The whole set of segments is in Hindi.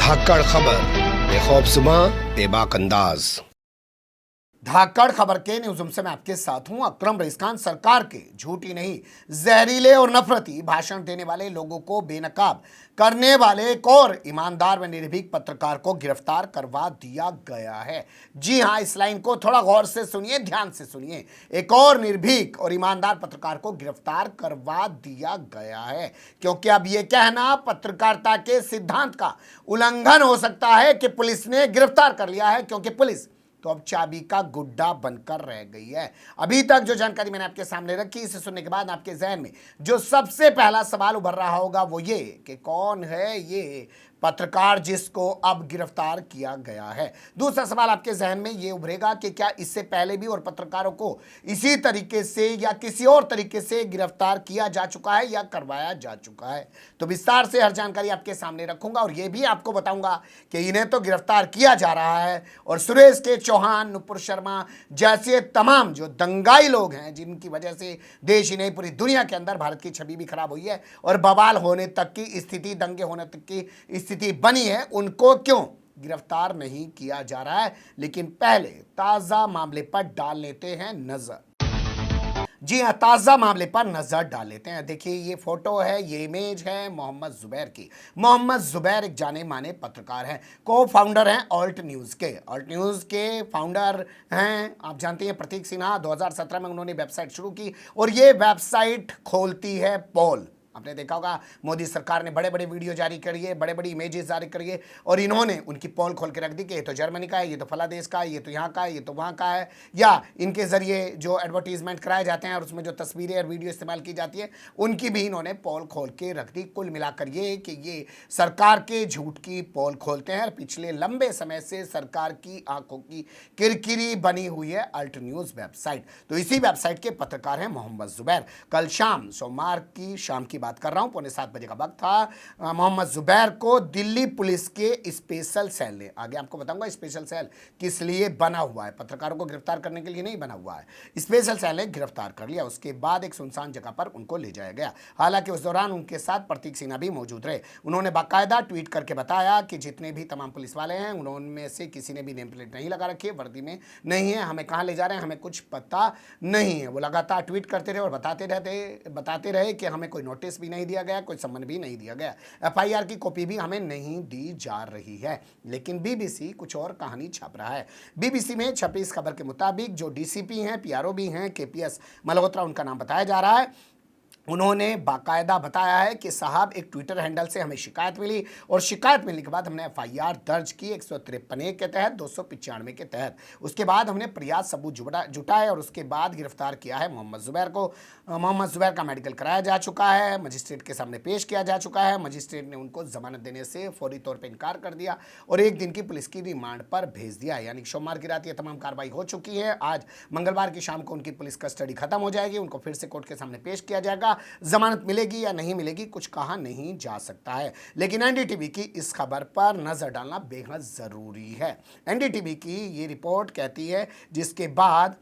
धाकड़ खबर, बेखौफजुमा बेबाक अंदाज। धाकड़ खबर के न्यूज़रूम से मैं आपके साथ हूं अकरम रईस खान। सरकार के झूठी नहीं, जहरीले और नफरती भाषण देने वाले लोगों को बेनकाब करने वाले एक और ईमानदार व निर्भीक पत्रकार को गिरफ्तार करवा दिया गया है। जी हां, इस लाइन को थोड़ा गौर से सुनिए, ध्यान से सुनिए। एक और निर्भीक और ईमानदार पत्रकार को गिरफ्तार करवा दिया गया है, क्योंकि अब यह कहना पत्रकारिता के सिद्धांत का उल्लंघन हो सकता है कि पुलिस ने गिरफ्तार कर लिया है, क्योंकि पुलिस तो अब चाबी का गुड्डा बनकर रह गई है। अभी तक जो जानकारी मैंने आपके सामने रखी, इसे सुनने के बाद आपके जहन में जो सबसे पहला सवाल उभर रहा होगा वो ये कि कौन है ये पत्रकार जिसको अब गिरफ्तार किया गया है। दूसरा सवाल आपके जहन में ये उभरेगा कि क्या इससे पहले भी और पत्रकारों को इसी तरीके से या किसी और तरीके से गिरफ्तार किया जा चुका है या करवाया जा चुका है। तो विस्तार से हर जानकारी आपके सामने रखूंगा और ये भी आपको बताऊंगा कि इन्हें तो गिरफ्तार किया जा रहा है और सुरेश के चौहान, नुपुर शर्मा जैसे तमाम जो दंगाई लोग हैं, जिनकी वजह से देश ही नहीं पूरी दुनिया के अंदर भारत की छवि भी खराब हुई है और बवाल होने तक की स्थिति, दंगे होने तक की स्थिति बनी है, उनको क्यों गिरफ्तार नहीं किया जा रहा है। लेकिन पहले ताजा मामले पर डाल लेते हैं नजर। जी हाँ, ताज़ा मामले पर नज़र डाल लेते हैं। देखिए, ये फोटो है, ये इमेज है मोहम्मद ज़ुबैर की। मोहम्मद ज़ुबैर एक जाने माने पत्रकार हैं, को फाउंडर हैं ऑल्ट न्यूज़ के। ऑल्ट न्यूज़ के फाउंडर हैं, आप जानते हैं, प्रतीक सिन्हा। 2017 में उन्होंने वेबसाइट शुरू की और ये वेबसाइट खोलती है पोल। आपने देखा होगा, मोदी सरकार ने बड़े बड़े वीडियो जारी करिए, बड़े बड़ी इमेजेस जारी करिए और इन्होंने उनकी पोल खोल के रख दी कि ये तो जर्मनी का है, ये तो फला देश का है, ये तो यहाँ का है, ये तो वहाँ का है। या इनके ज़रिए जो एडवर्टीजमेंट कराए जाते हैं और उसमें जो तस्वीरें और वीडियो इस्तेमाल की जाती है, उनकी भी इन्होंने पोल खोल के रख दी। कुल मिलाकर ये कि ये सरकार के झूठ की पोल खोलते हैं। पिछले लंबे समय से सरकार की आंखों की किरकिरी बनी हुई है ऑल्ट न्यूज़ वेबसाइट। तो इसी वेबसाइट के पत्रकार हैं मोहम्मद ज़ुबैर। कल शाम, सोमवार की शाम की बात कर रहा हूं, 6:45 बजे का वक्त था। मोहम्मद ज़ुबैर को दिल्ली पुलिस के स्पेशल सेल ने, आगे आपको बताऊंगा स्पेशल सेल किस लिए बना हुआ है, पत्रकारों को गिरफ्तार करने के लिए नहीं बना हुआ है। स्पेशल सेल ने गिरफ्तार कर लिया। उसके बाद एक सुनसान जगह पर उनको ले जाया गया। हालांकि उस दौरान उनके साथ प्रतीक सिन्हा भी मौजूद रहे। उन्होंने बाकायदा ट्वीट करके बताया कि जितने भी तमाम पुलिस वाले हैं, उनमें से किसी ने भी नेम प्लेट नहीं लगा रखी है, वर्दी में नहीं है, हमें कहाँ ले जा रहे हैं हमें कुछ पता नहीं है। वो लगातार ट्वीट करते रहे और बताते रहे कि हमें कोई नोटिस भी नहीं दिया गया, कोई सम्मन भी नहीं दिया गया, एफआईआर की कॉपी भी हमें नहीं दी जा रही है। लेकिन बीबीसी कुछ और कहानी छाप रहा है। बीबीसी में छपी इस खबर के मुताबिक जो डीसीपी हैं, पीआरओ भी हैं, केपीएस मल्होत्रा उनका नाम बताया जा रहा है, उन्होंने बाकायदा बताया है कि साहब, एक ट्विटर हैंडल से हमें शिकायत मिली और शिकायत मिलने के बाद हमने एफआईआर दर्ज की 153 के तहत, 295 के तहत। उसके बाद हमने पर्याप्त सबूत जुटाए और उसके बाद गिरफ्तार किया है मोहम्मद ज़ुबैर को। मोहम्मद ज़ुबैर का मेडिकल कराया जा चुका है, मजिस्ट्रेट के सामने पेश किया जा चुका है। मजिस्ट्रेट ने उनको जमानत देने से फौरी तौर पर इनकार कर दिया और एक दिन की पुलिस की रिमांड पर भेज दिया। यानी सोमवार की रात ये तमाम कार्रवाई हो चुकी है। आज मंगलवार की शाम को उनकी पुलिस कस्टडी खत्म हो जाएगी, उनको फिर से कोर्ट के सामने पेश किया जाएगा। जमानत मिलेगी या नहीं मिलेगी कुछ कहा नहीं जा सकता है। लेकिन एनडीटीवी की इस खबर पर नजर डालना बेहद जरूरी है। एनडीटीवी की ये रिपोर्ट कहती है, जिसके बाद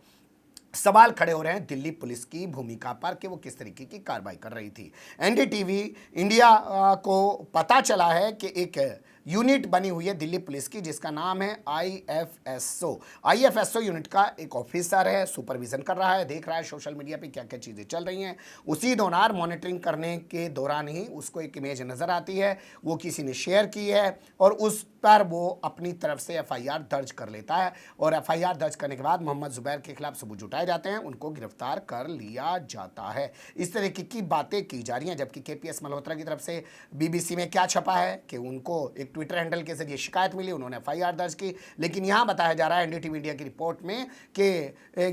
सवाल खड़े हो रहे हैं दिल्ली पुलिस की भूमिका पर कि वो किस तरीके की कार्रवाई कर रही थी। एनडीटीवी इंडिया को पता चला है कि एक यूनिट बनी हुई है दिल्ली पुलिस की, जिसका नाम है आईएफएसओ। आईएफएसओ यूनिट का एक ऑफिसर है, सुपरविजन कर रहा है, देख रहा है सोशल मीडिया पे क्या क्या चीज़ें चल रही हैं। उसी दौरान मॉनिटरिंग करने के दौरान ही उसको एक इमेज नज़र आती है, वो किसी ने शेयर की है और उस पर वो अपनी तरफ से एफआईआर दर्ज कर लेता है और एफआईआर दर्ज करने के बाद मोहम्मद ज़ुबैर के खिलाफ सबूत जुटाए जाते हैं, उनको गिरफ्तार कर लिया जाता है। इस तरीके की बातें की जा रही हैं। जबकि केपीएस मल्होत्रा की तरफ से बीबीसी में क्या छपा है कि उनको एक ट्विटर हैंडल के जरिए शिकायत मिली, उन्होंने एफआईआर दर्ज की। लेकिन यहाँ बताया जा रहा है एनडीटीवी इंडिया की रिपोर्ट में कि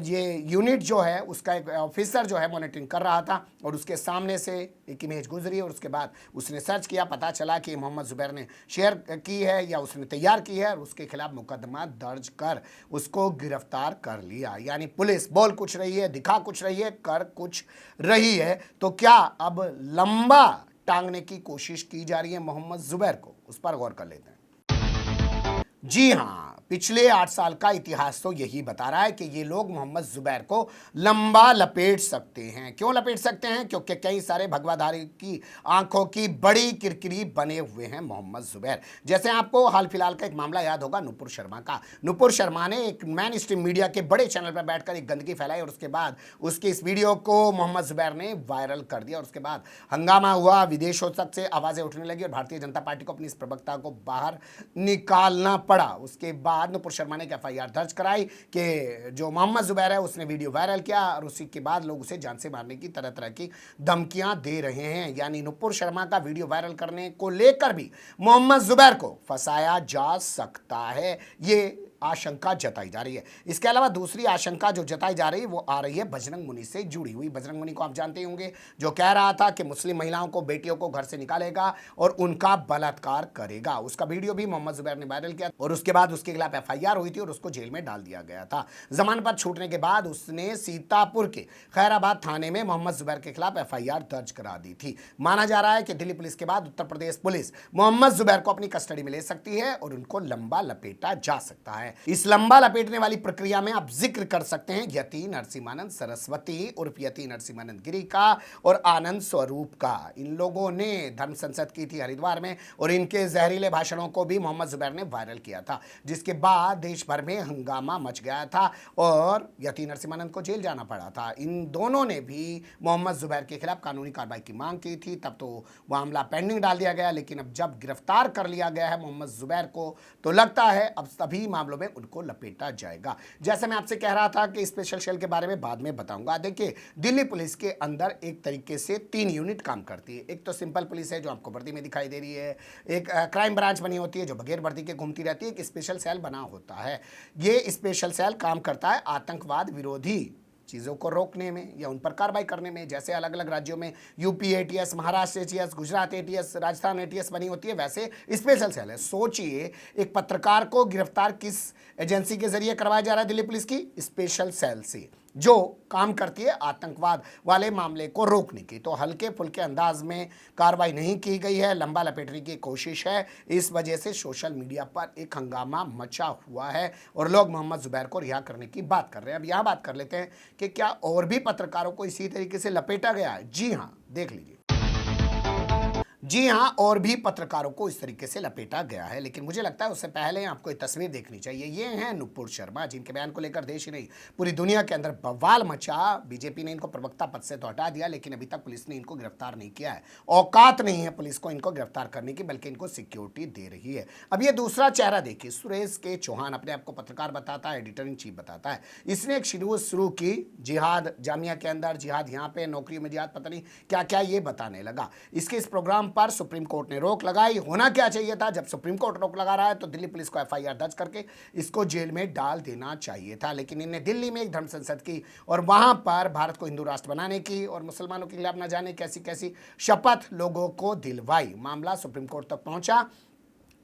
ये यूनिट जो है उसका एक ऑफिसर जो है मॉनिटरिंग कर रहा था और उसके सामने से एक इमेज गुजरी और उसके बाद उसने सर्च किया, पता चला कि मोहम्मद ज़ुबैर ने शेयर की है या उसने तैयार की है और उसके खिलाफ मुकदमा दर्ज कर उसको गिरफ्तार कर लिया। यानी पुलिस बोल कुछ रही है, दिखा कुछ रही है, कर कुछ रही है। तो क्या अब लंबा टांगने की कोशिश की जा रही है मोहम्मद ज़ुबैर को? उस पर गौर कर लेते हैं। जी हाँ, पिछले 8 साल का इतिहास तो यही बता रहा है कि ये लोग मोहम्मद जुबैर को लंबा लपेट सकते हैं। क्यों लपेट सकते हैं? क्योंकि कई सारे भगवाधारी की आंखों की बड़ी किरकिरी बने हुए हैं मोहम्मद जुबैर। जैसे आपको हाल फिलहाल का एक मामला याद होगा नुपुर शर्मा का। नुपुर शर्मा ने एक मेन स्ट्रीम मीडिया के बड़े चैनल पर बैठकर एक गंदगी फैलाई और उसके बाद उसके इस वीडियो को मोहम्मद जुबैर ने वायरल कर दिया और उसके बाद हंगामा हुआ, विदेशों तक से आवाजें उठने लगी और भारतीय जनता पार्टी को अपनी इस प्रवक्ता को बाहर निकालना पड़ा। उसके बाद नुपुर शर्मा ने एफआईआर दर्ज कराई कि जो मोहम्मद जुबैर है उसने वीडियो वायरल किया और उसी के बाद लोग उसे जान से मारने की तरह तरह की धमकियां दे रहे हैं। यानी नुपुर शर्मा का वीडियो वायरल करने को लेकर भी मोहम्मद जुबैर को फंसाया जा सकता है, ये आशंका जताई जा रही है। इसके अलावा दूसरी आशंका जो जताई जा रही है वो आ रही है बजरंग मुनि से जुड़ी हुई। बजरंग मुनि को आप जानते होंगे, जो कह रहा था कि मुस्लिम महिलाओं को, बेटियों को घर से निकालेगा और उनका बलात्कार करेगा। उसका वीडियो भी मोहम्मद जुबैर ने वायरल किया और उसके बाद उसके खिलाफ एफआईआर हुई थी और उसको जेल में डाल दिया गया था। जमानत पर छूटने के बाद उसने सीतापुर के खैराबाद थाने में मोहम्मद जुबैर के खिलाफ एफआईआर दर्ज करा दी थी। माना जा रहा है कि दिल्ली पुलिस के बाद उत्तर प्रदेश पुलिस मोहम्मद जुबैर को अपनी कस्टडी में ले सकती है और उनको लंबा लपेटा जा सकता है। इस लंबा लपेटने वाली प्रक्रिया में आप जिक्र कर सकते हैं यति नरसिम्हानंद सरस्वती उर्फ यति नरसिम्हानंद गिरी का और आनंद स्वरूप का। इन लोगों ने धर्म संसद की थी हरिद्वार में और इनके जहरीले भाषणों को भी मोहम्मद जुबैर ने वायरल किया था, जिसके बाद देश भर में हंगामा मच गया था और यति नरसिम्हानंद को जेल जाना पड़ा था। इन दोनों ने भी मोहम्मद जुबैर के खिलाफ कानूनी कार्रवाई की मांग की थी, तब तो मामला पेंडिंग डाल दिया गया, लेकिन अब जब गिरफ्तार कर लिया गया है मोहम्मद जुबैर को तो लगता है अब सभी मामलों में उनको लपेटा जाएगा। जैसे मैं आपसे कह रहा था कि स्पेशल सेल के बारे में बाद में बताऊंगा। देखिए, दिल्ली पुलिस के अंदर एक तरीके से 3 यूनिट काम करती है। एक तो सिंपल पुलिस है जो आपको वर्दी में दिखाई दे रही है, एक क्राइम ब्रांच बनी होती है जो बगैर वर्दी के घूमती रहती है, एक स्पेशल सेल बना होता है। ये स्पेशल सेल काम करता है आतंकवाद विरोधी चीज़ों को रोकने में या उन पर कार्रवाई करने में। जैसे अलग अलग राज्यों में UP ATS, Maharashtra ATS, Gujarat ATS, Rajasthan ATS बनी होती है, वैसे स्पेशल सेल है। सोचिए, एक पत्रकार को गिरफ्तार किस एजेंसी के जरिए करवाया जा रहा है? दिल्ली पुलिस की स्पेशल सेल से, जो काम करती है आतंकवाद वाले मामले को रोकने की। तो हल्के फुल्के अंदाज में कार्रवाई नहीं की गई है, लंबा लपेटने की कोशिश है। इस वजह से सोशल मीडिया पर एक हंगामा मचा हुआ है और लोग मोहम्मद जुबैर को रिहा करने की बात कर रहे हैं। अब यहाँ बात कर लेते हैं कि क्या और भी पत्रकारों को इसी तरीके से लपेटा गया है? जी हाँ, देख लीजिए। जी हाँ, और भी पत्रकारों को इस तरीके से लपेटा गया है, लेकिन मुझे लगता है उससे पहले आपको एक तस्वीर देखनी चाहिए। ये हैं नुपुर शर्मा, जिनके बयान को लेकर देश ही नहीं पूरी दुनिया के अंदर बवाल मचा। बीजेपी ने इनको प्रवक्ता पद से तो हटा दिया, लेकिन अभी तक पुलिस ने इनको गिरफ्तार नहीं किया है। औकात नहीं है पुलिस को इनको गिरफ्तार करने की, बल्कि इनको सिक्योरिटी दे रही है। अब ये दूसरा चेहरा देखिए, सुरेश के चौहान अपने आप को पत्रकार बताता है, एडिटर इन चीफ बताता है। इसने एक शुरू की जिहाद, जामिया के अंदर जिहाद, यहाँ पे नौकरी में जिहाद, पता नहीं क्या क्या ये बताने लगा। इसके इस प्रोग्राम पर सुप्रीम कोर्ट ने रोक लगाई। होना क्या चाहिए था? जब सुप्रीम कोर्ट रोक लगा रहा है तो दिल्ली पुलिस को एफआईआर दर्ज करके इसको जेल में डाल देना चाहिए था, लेकिन इन्हें दिल्ली में एक धर्म संसद की और वहां पर भारत को हिंदू राष्ट्र बनाने की और मुसलमानों के खिलाफ न जाने कैसी कैसी शपथ लोगों को दिलवाई। मामला सुप्रीम कोर्ट तक पहुंचा।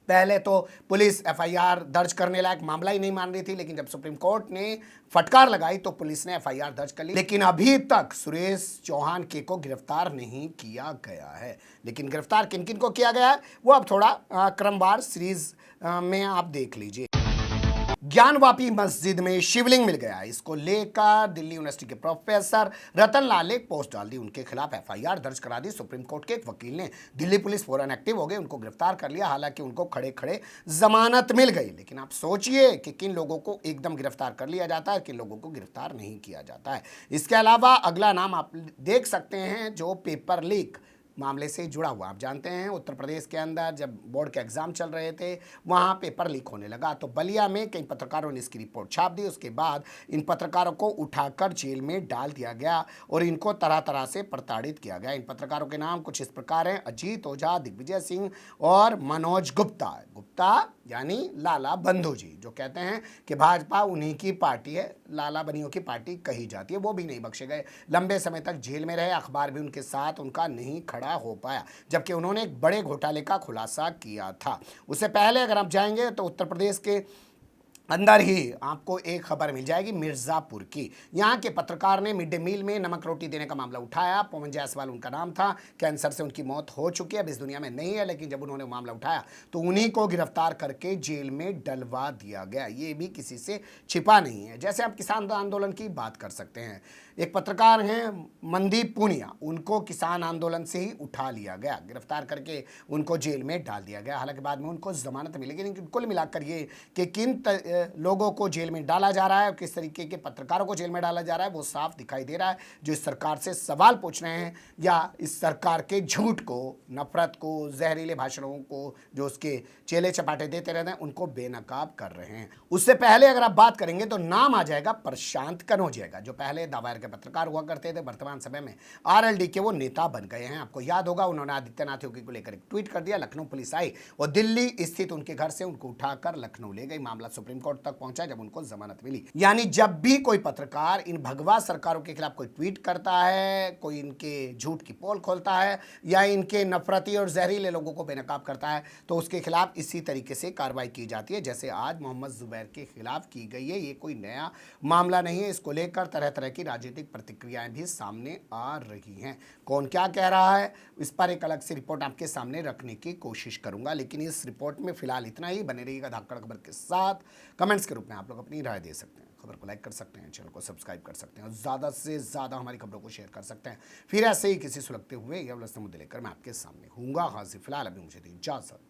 पहले तो पुलिस एफआईआर दर्ज करने लायक मामला ही नहीं मान रही थी, लेकिन जब सुप्रीम कोर्ट ने फटकार लगाई तो पुलिस ने एफआईआर दर्ज कर ली। लेकिन अभी तक सुरेश चौहान के को गिरफ्तार नहीं किया गया है। लेकिन गिरफ्तार किन किन को किया गया है वो अब थोड़ा क्रमवार सीरीज में आप देख लीजिए। ज्ञानवापी मस्जिद में शिवलिंग मिल गया। इसको लेकर दिल्ली यूनिवर्सिटी के प्रोफेसर रतन लाल ने एक पोस्ट डाल दी। उनके खिलाफ एफआईआर दर्ज करा दी सुप्रीम कोर्ट के एक वकील ने। दिल्ली पुलिस फौरन एक्टिव हो गई, उनको गिरफ्तार कर लिया। हालांकि उनको खड़े खड़े जमानत मिल गई, लेकिन आप सोचिए कि किन लोगों को एकदम गिरफ्तार कर लिया जाता है, किन लोगों को गिरफ्तार नहीं किया जाता है। इसके अलावा अगला नाम आप देख सकते हैं जो पेपर लीक मामले से जुड़ा हुआ। आप जानते हैं उत्तर प्रदेश के अंदर जब बोर्ड के एग्जाम चल रहे थे वहाँ पेपर लीक होने लगा, तो बलिया में कई पत्रकारों ने इसकी रिपोर्ट छाप दी। उसके बाद इन पत्रकारों को उठाकर जेल में डाल दिया गया और इनको तरह तरह से प्रताड़ित किया गया। इन पत्रकारों के नाम कुछ इस प्रकार हैं: अजीत ओझा, दिग्विजय सिंह और मनोज गुप्ता। गुप्ता यानी लाला बंधु जी, जो कहते हैं कि भाजपा उन्हीं की पार्टी है, लाला बनियों की पार्टी कही जाती है, वो भी नहीं बख्शे गए। लंबे समय तक जेल में रहे, अखबार भी उनके साथ उनका नहीं खड़ा हो पाया, जबकि उन्होंने एक बड़े घोटाले का खुलासा किया था। उससे पहले अगर आप जाएंगे तो उत्तर प्रदेश के अंदर ही आपको एक खबर मिल जाएगी मिर्जापुर की। यहाँ के पत्रकार ने मिड डे मील में नमक रोटी देने का मामला उठाया। पवन जायसवाल उनका नाम था। कैंसर से उनकी मौत हो चुकी है, अब इस दुनिया में नहीं है, लेकिन जब उन्होंने मामला उठाया तो उन्हीं को गिरफ्तार करके जेल में डलवा दिया गया। ये भी किसी से छिपा नहीं है। जैसे आप किसान आंदोलन की बात कर सकते हैं, एक पत्रकार हैं मनदीप पूनिया, उनको किसान आंदोलन से ही उठा लिया गया, गिरफ्तार करके उनको जेल में डाल दिया गया। हालांकि बाद में उनको जमानत मिलेगी, लेकिन कुल मिलाकर ये कि किन लोगों को जेल में डाला जा रहा है और किस तरीके के पत्रकारों को जेल में डाला जा रहा है वो साफ दिखाई दे रहा है। जो इस सरकार से सवाल पूछ रहे हैं या इस सरकार के झूठ को, नफरत को, जहरीले भाषणों को जो उसके चेले चपाटे देते रहते हैं, उनको बेनकाब कर रहे हैं। उससे पहले अगर आप बात करेंगे तो नाम आ जाएगा प्रशांत कनौजिया का, जो पहले दावायर के पत्रकार हुआ करते थे, वर्तमान समय में आरएलडी के वो नेता बन गए हैं। आपको याद होगा उन्होंने आदित्यनाथ योगी को लेकर एक ट्वीट कर दिया। लखनऊ पुलिस आई और दिल्ली स्थित उनके घर से उनको उठाकर लखनऊ ले गई। मामला सुप्रीम कोर्ट तक पहुंचा जब उनको जमानत मिली। यानी जब भी कोई पत्रकार इन भगवा सरकारों के खिलाफ कोई ट्वीट करता है, कोई इनके झूठ की पोल खोलता है या इनके नफरती और जहरीले लोगों को बेनकाब करता है, तो उसके खिलाफ इसी तरीके से कार्रवाई की जाती है जैसे आज मोहम्मद जुबैर के खिलाफ की गई है। ये कोई नया मामला नहीं है। इसको लेकर तरह तरह की राजनीतिक प्रतिक्रियाएं भी सामने आ रही हैं। कौन क्या कह रहा है इस पर एक अलग से रिपोर्ट आपके सामने रखने की कोशिश करूंगा, लेकिन इस रिपोर्ट में फिलहाल इतना ही। बने रहिएगा धाकड़ खबर के साथ। कमेंट्स के रूप में आप लोग अपनी राय दे सकते हैं, खबर को लाइक कर सकते हैं, चैनल को सब्सक्राइब कर सकते हैं और ज़्यादा से ज़्यादा हमारी खबरों को शेयर कर सकते हैं। फिर ऐसे ही किसी सुलगते हुए या मुद्दे लेकर मैं आपके सामने हूँगा हाजिर। फिलहाल अभी मुझे दी इजाज़त।